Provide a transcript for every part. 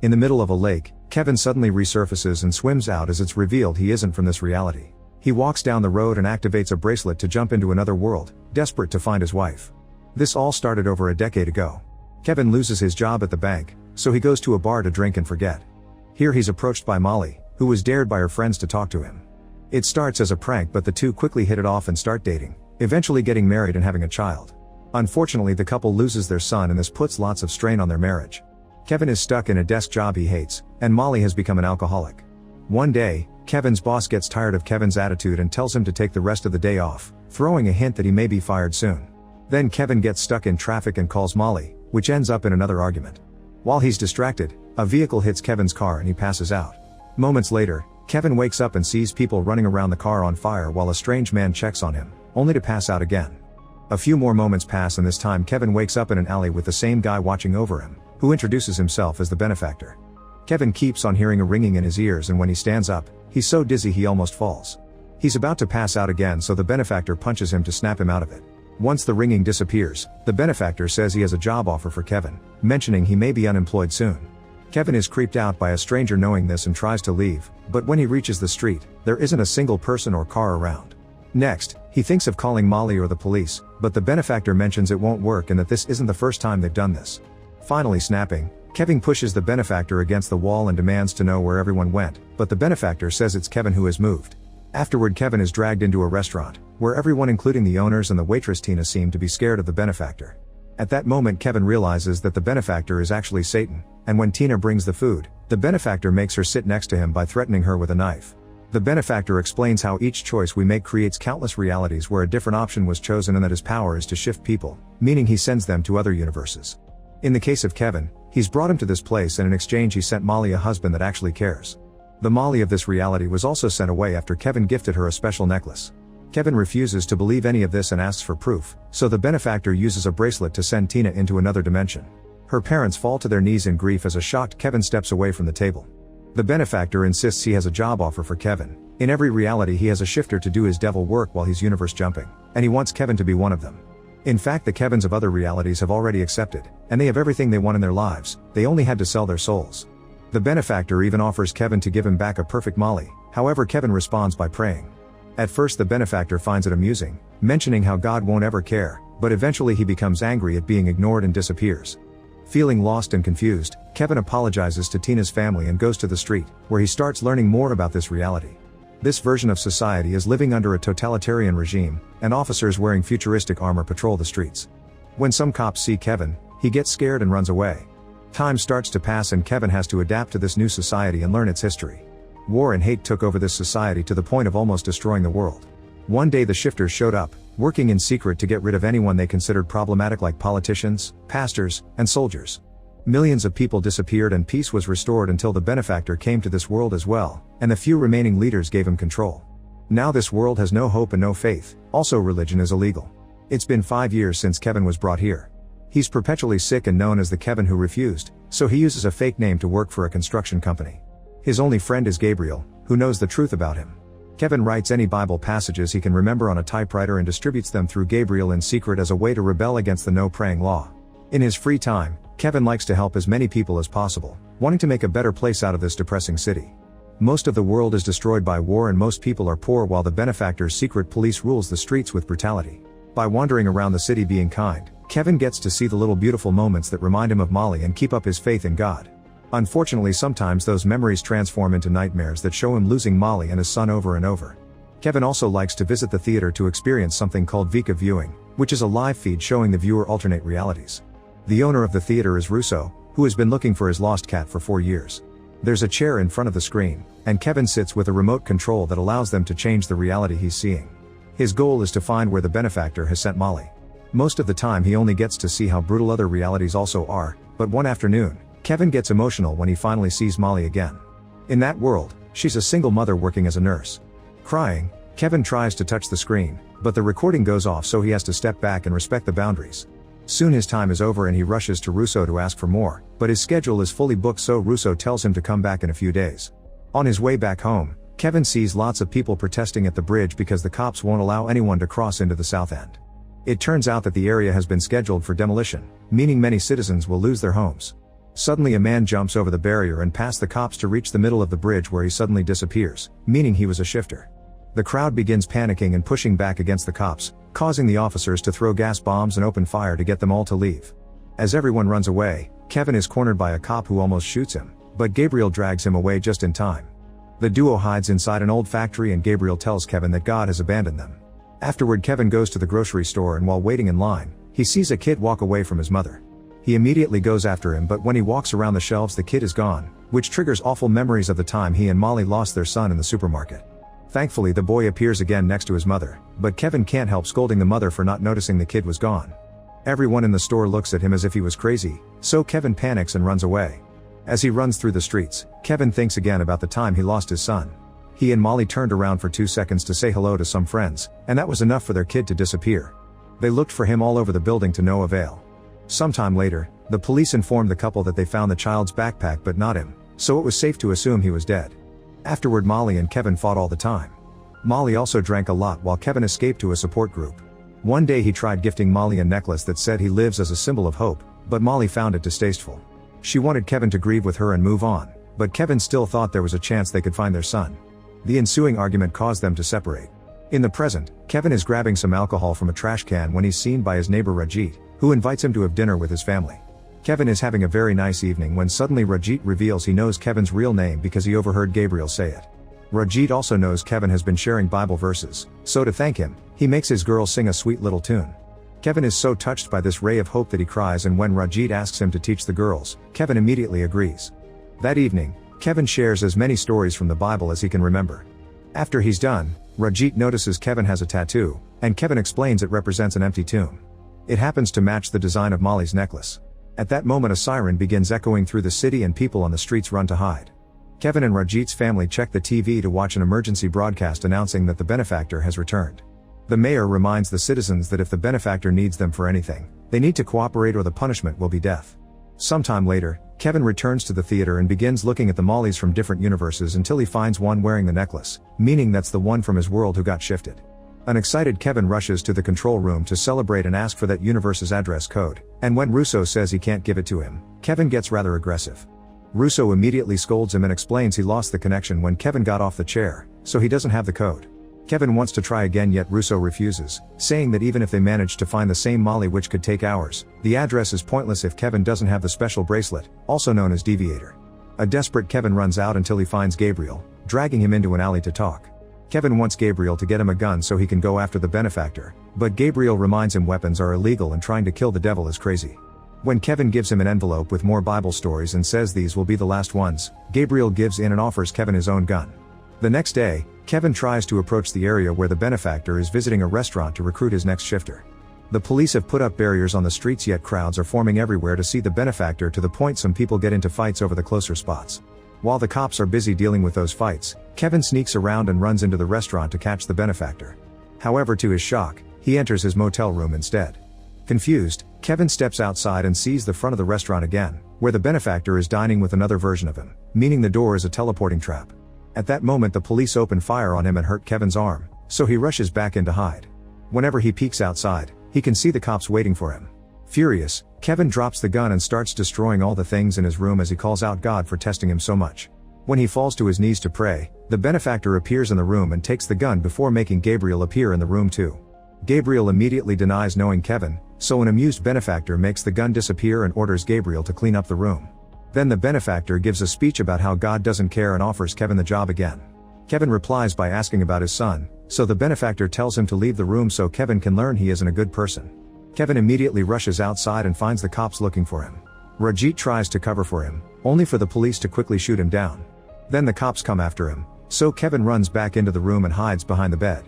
In the middle of a lake, Kevin suddenly resurfaces and swims out as it's revealed he isn't from this reality. He walks down the road and activates a bracelet to jump into another world, desperate to find his wife. This all started over a decade ago. Kevin loses his job at the bank, so he goes to a bar to drink and forget. Here he's approached by Molly, who was dared by her friends to talk to him. It starts as a prank, but the two quickly hit it off and start dating, eventually getting married and having a child. Unfortunately, the couple loses their son, and this puts lots of strain on their marriage. Kevin is stuck in a desk job he hates, and Molly has become an alcoholic. One day, Kevin's boss gets tired of Kevin's attitude and tells him to take the rest of the day off, throwing a hint that he may be fired soon. Then Kevin gets stuck in traffic and calls Molly, which ends up in another argument. While he's distracted, a vehicle hits Kevin's car and he passes out. Moments later, Kevin wakes up and sees people running around the car on fire while a strange man checks on him, only to pass out again. A few more moments pass, and this time Kevin wakes up in an alley with the same guy watching over him, who introduces himself as the benefactor. Kevin keeps on hearing a ringing in his ears, and when he stands up, he's so dizzy he almost falls. He's about to pass out again, so the benefactor punches him to snap him out of it. Once the ringing disappears, the benefactor says he has a job offer for Kevin, mentioning he may be unemployed soon. Kevin is creeped out by a stranger knowing this and tries to leave, but when he reaches the street, there isn't a single person or car around. Next, he thinks of calling Molly or the police, but the benefactor mentions it won't work and that this isn't the first time they've done this. Finally snapping, Kevin pushes the benefactor against the wall and demands to know where everyone went, but the benefactor says it's Kevin who has moved. Afterward, Kevin is dragged into a restaurant, where everyone including the owners and the waitress Tina seem to be scared of the benefactor. At that moment, Kevin realizes that the benefactor is actually Satan, and when Tina brings the food, the benefactor makes her sit next to him by threatening her with a knife. The benefactor explains how each choice we make creates countless realities where a different option was chosen, and that his power is to shift people, meaning he sends them to other universes. In the case of Kevin, he's brought him to this place, and in exchange he sent Molly a husband that actually cares. The Molly of this reality was also sent away after Kevin gifted her a special necklace. Kevin refuses to believe any of this and asks for proof, so the benefactor uses a bracelet to send Tina into another dimension. Her parents fall to their knees in grief as a shocked Kevin steps away from the table. The benefactor insists he has a job offer for Kevin. In every reality he has a shifter to do his devil work while he's universe jumping, and he wants Kevin to be one of them. In fact, the Kevins of other realities have already accepted, and they have everything they want in their lives, they only had to sell their souls. The benefactor even offers Kevin to give him back a perfect Molly, however Kevin responds by praying. At first the benefactor finds it amusing, mentioning how God won't ever care, but eventually he becomes angry at being ignored and disappears. Feeling lost and confused, Kevin apologizes to Tina's family and goes to the street, where he starts learning more about this reality. This version of society is living under a totalitarian regime, and officers wearing futuristic armor patrol the streets. When some cops see Kevin, he gets scared and runs away. Time starts to pass and Kevin has to adapt to this new society and learn its history. War and hate took over this society to the point of almost destroying the world. One day the shifters showed up, working in secret to get rid of anyone they considered problematic, like politicians, pastors, and soldiers. Millions of people disappeared and peace was restored until the benefactor came to this world as well, and the few remaining leaders gave him control. Now this world has no hope and no faith, also religion is illegal. It's been 5 years since Kevin was brought here. He's perpetually sick and known as the Kevin who refused, so he uses a fake name to work for a construction company. His only friend is Gabriel, who knows the truth about him. Kevin writes any Bible passages he can remember on a typewriter and distributes them through Gabriel in secret as a way to rebel against the no praying law. In his free time, Kevin likes to help as many people as possible, wanting to make a better place out of this depressing city. Most of the world is destroyed by war and most people are poor, while the benefactor's secret police rules the streets with brutality. By wandering around the city being kind, Kevin gets to see the little beautiful moments that remind him of Molly and keep up his faith in God. Unfortunately, sometimes those memories transform into nightmares that show him losing Molly and his son over and over. Kevin also likes to visit the theater to experience something called Vika viewing, which is a live feed showing the viewer alternate realities. The owner of the theater is Russo, who has been looking for his lost cat for 4 years. There's a chair in front of the screen, and Kevin sits with a remote control that allows them to change the reality he's seeing. His goal is to find where the benefactor has sent Molly. Most of the time he only gets to see how brutal other realities also are, but one afternoon, Kevin gets emotional when he finally sees Molly again. In that world, she's a single mother working as a nurse. Crying, Kevin tries to touch the screen, but the recording goes off, so he has to step back and respect the boundaries. Soon his time is over and he rushes to Russo to ask for more, but his schedule is fully booked, so Russo tells him to come back in a few days. On his way back home, Kevin sees lots of people protesting at the bridge because the cops won't allow anyone to cross into the south end. It turns out that the area has been scheduled for demolition, meaning many citizens will lose their homes. Suddenly a man jumps over the barrier and past the cops to reach the middle of the bridge where he suddenly disappears, meaning he was a shifter. The crowd begins panicking and pushing back against the cops, causing the officers to throw gas bombs and open fire to get them all to leave. As everyone runs away, Kevin is cornered by a cop who almost shoots him, but Gabriel drags him away just in time. The duo hides inside an old factory and Gabriel tells Kevin that God has abandoned them. Afterward, Kevin goes to the grocery store and while waiting in line, he sees a kid walk away from his mother. He immediately goes after him, but when he walks around the shelves the kid is gone, which triggers awful memories of the time he and Molly lost their son in the supermarket. Thankfully the boy appears again next to his mother, but Kevin can't help scolding the mother for not noticing the kid was gone. Everyone in the store looks at him as if he was crazy, so Kevin panics and runs away. As he runs through the streets, Kevin thinks again about the time he lost his son. He and Molly turned around for 2 seconds to say hello to some friends, and that was enough for their kid to disappear. They looked for him all over the building to no avail. Sometime later, the police informed the couple that they found the child's backpack but not him, so it was safe to assume he was dead. Afterward, Molly and Kevin fought all the time. Molly also drank a lot while Kevin escaped to a support group. One day he tried gifting Molly a necklace that said he lives as a symbol of hope, but Molly found it distasteful. She wanted Kevin to grieve with her and move on, but Kevin still thought there was a chance they could find their son. The ensuing argument caused them to separate. In the present, Kevin is grabbing some alcohol from a trash can when he's seen by his neighbor Rajit, who invites him to have dinner with his family. Kevin is having a very nice evening when suddenly Rajit reveals he knows Kevin's real name because he overheard Gabriel say it. Rajit also knows Kevin has been sharing Bible verses, so to thank him, he makes his girl sing a sweet little tune. Kevin is so touched by this ray of hope that he cries, and when Rajit asks him to teach the girls, Kevin immediately agrees. That evening, Kevin shares as many stories from the Bible as he can remember. After he's done, Rajit notices Kevin has a tattoo, and Kevin explains it represents an empty tomb. It happens to match the design of Molly's necklace. At that moment a siren begins echoing through the city and people on the streets run to hide. Kevin and Rajit's family check the TV to watch an emergency broadcast announcing that the benefactor has returned. The mayor reminds the citizens that if the benefactor needs them for anything, they need to cooperate or the punishment will be death. Sometime later, Kevin returns to the theater and begins looking at the Mollys from different universes until he finds one wearing the necklace, meaning that's the one from his world who got shifted. An excited Kevin rushes to the control room to celebrate and ask for that universe's address code, and when Russo says he can't give it to him, Kevin gets rather aggressive. Russo immediately scolds him and explains he lost the connection when Kevin got off the chair, so he doesn't have the code. Kevin wants to try again, yet Russo refuses, saying that even if they manage to find the same Molly, which could take hours, the address is pointless if Kevin doesn't have the special bracelet, also known as Deviator. A desperate Kevin runs out until he finds Gabriel, dragging him into an alley to talk. Kevin wants Gabriel to get him a gun so he can go after the benefactor, but Gabriel reminds him weapons are illegal and trying to kill the devil is crazy. When Kevin gives him an envelope with more Bible stories and says these will be the last ones, Gabriel gives in and offers Kevin his own gun. The next day, Kevin tries to approach the area where the benefactor is visiting a restaurant to recruit his next shifter. The police have put up barriers on the streets, yet crowds are forming everywhere to see the benefactor, to the point some people get into fights over the closer spots. While the cops are busy dealing with those fights, Kevin sneaks around and runs into the restaurant to catch the benefactor. However, to his shock, he enters his motel room instead. Confused, Kevin steps outside and sees the front of the restaurant again, where the benefactor is dining with another version of him, meaning the door is a teleporting trap. At that moment the police open fire on him and hurt Kevin's arm, so he rushes back in to hide. Whenever he peeks outside, he can see the cops waiting for him. Furious, Kevin drops the gun and starts destroying all the things in his room as he calls out God for testing him so much. When he falls to his knees to pray, the benefactor appears in the room and takes the gun before making Gabriel appear in the room too. Gabriel immediately denies knowing Kevin, so an amused benefactor makes the gun disappear and orders Gabriel to clean up the room. Then the benefactor gives a speech about how God doesn't care and offers Kevin the job again. Kevin replies by asking about his son, so the benefactor tells him to leave the room so Kevin can learn he isn't a good person. Kevin immediately rushes outside and finds the cops looking for him. Rajit tries to cover for him, only for the police to quickly shoot him down. Then the cops come after him, so Kevin runs back into the room and hides behind the bed.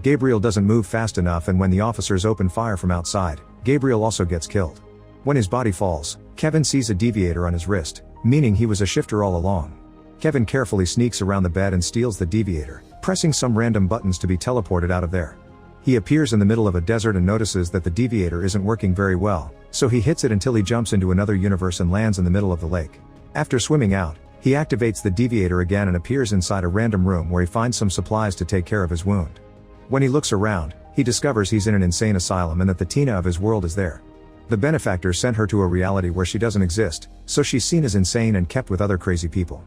Gabriel doesn't move fast enough, and when the officers open fire from outside, Gabriel also gets killed. When his body falls, Kevin sees a deviator on his wrist, meaning he was a shifter all along. Kevin carefully sneaks around the bed and steals the deviator, pressing some random buttons to be teleported out of there. He appears in the middle of a desert and notices that the deviator isn't working very well, so he hits it until he jumps into another universe and lands in the middle of the lake. After swimming out, he activates the deviator again and appears inside a random room where he finds some supplies to take care of his wound. When he looks around, he discovers he's in an insane asylum and that the Tina of his world is there. The benefactor sent her to a reality where she doesn't exist, so she's seen as insane and kept with other crazy people.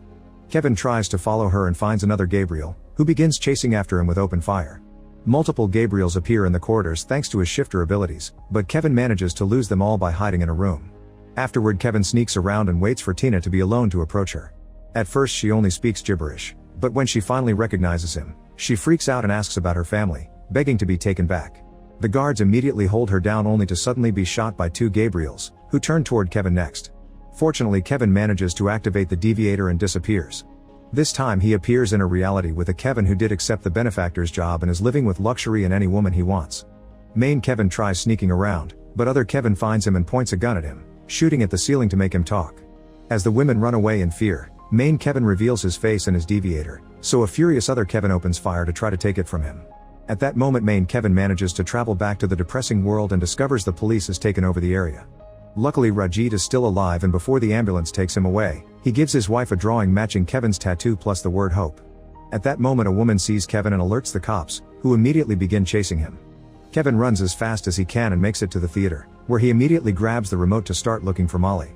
Kevin tries to follow her and finds another Gabriel, who begins chasing after him with open fire. Multiple Gabriels appear in the corridors thanks to his shifter abilities, but Kevin manages to lose them all by hiding in a room. Afterward, Kevin sneaks around and waits for Tina to be alone to approach her. At first she only speaks gibberish, but when she finally recognizes him, she freaks out and asks about her family, begging to be taken back. The guards immediately hold her down only to suddenly be shot by two Gabriels, who turn toward Kevin next. Fortunately, Kevin manages to activate the deviator and disappears. This time he appears in a reality with a Kevin who did accept the benefactor's job and is living with luxury and any woman he wants. Main Kevin tries sneaking around, but other Kevin finds him and points a gun at him, shooting at the ceiling to make him talk. As the women run away in fear, Main Kevin reveals his face and his deviator, so a furious other Kevin opens fire to try to take it from him. At that moment, Main Kevin manages to travel back to the depressing world and discovers the police has taken over the area. Luckily, Rajit is still alive, and before the ambulance takes him away, he gives his wife a drawing matching Kevin's tattoo plus the word hope. At that moment, a woman sees Kevin and alerts the cops, who immediately begin chasing him. Kevin runs as fast as he can and makes it to the theater, where he immediately grabs the remote to start looking for Molly.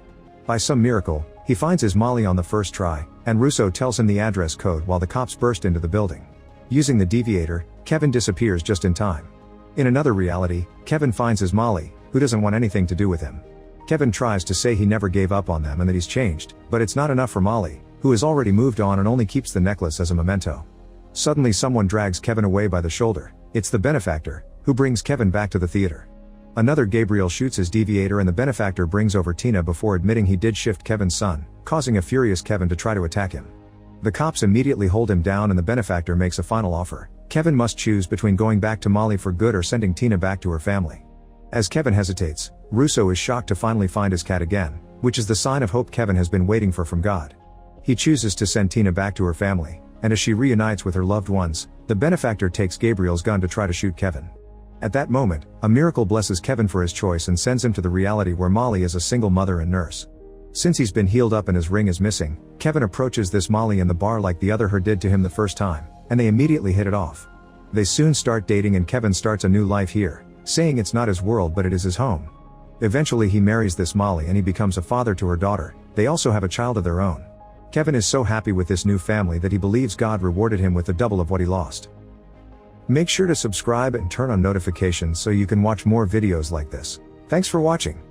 By some miracle, he finds his Molly on the first try, and Russo tells him the address code while the cops burst into the building. Using the deviator, Kevin disappears just in time. In another reality, Kevin finds his Molly, who doesn't want anything to do with him. Kevin tries to say he never gave up on them and that he's changed, but it's not enough for Molly, who has already moved on and only keeps the necklace as a memento. Suddenly someone drags Kevin away by the shoulder. It's the benefactor, who brings Kevin back to the theater. Another Gabriel shoots his deviator and the benefactor brings over Tina before admitting he did shift Kevin's son, causing a furious Kevin to try to attack him. The cops immediately hold him down and the benefactor makes a final offer. Kevin must choose between going back to Molly for good or sending Tina back to her family. As Kevin hesitates, Russo is shocked to finally find his cat again, which is the sign of hope Kevin has been waiting for from God. He chooses to send Tina back to her family, and as she reunites with her loved ones, the benefactor takes Gabriel's gun to try to shoot Kevin. At that moment, a miracle blesses Kevin for his choice and sends him to the reality where Molly is a single mother and nurse. Since he's been healed up and his ring is missing, Kevin approaches this Molly in the bar like the other her did to him the first time, and they immediately hit it off. They soon start dating and Kevin starts a new life here, saying it's not his world but it is his home. Eventually he marries this Molly and he becomes a father to her daughter. They also have a child of their own. Kevin is so happy with this new family that he believes God rewarded him with the double of what he lost. Make sure to subscribe and turn on notifications so you can watch more videos like this. Thanks for watching.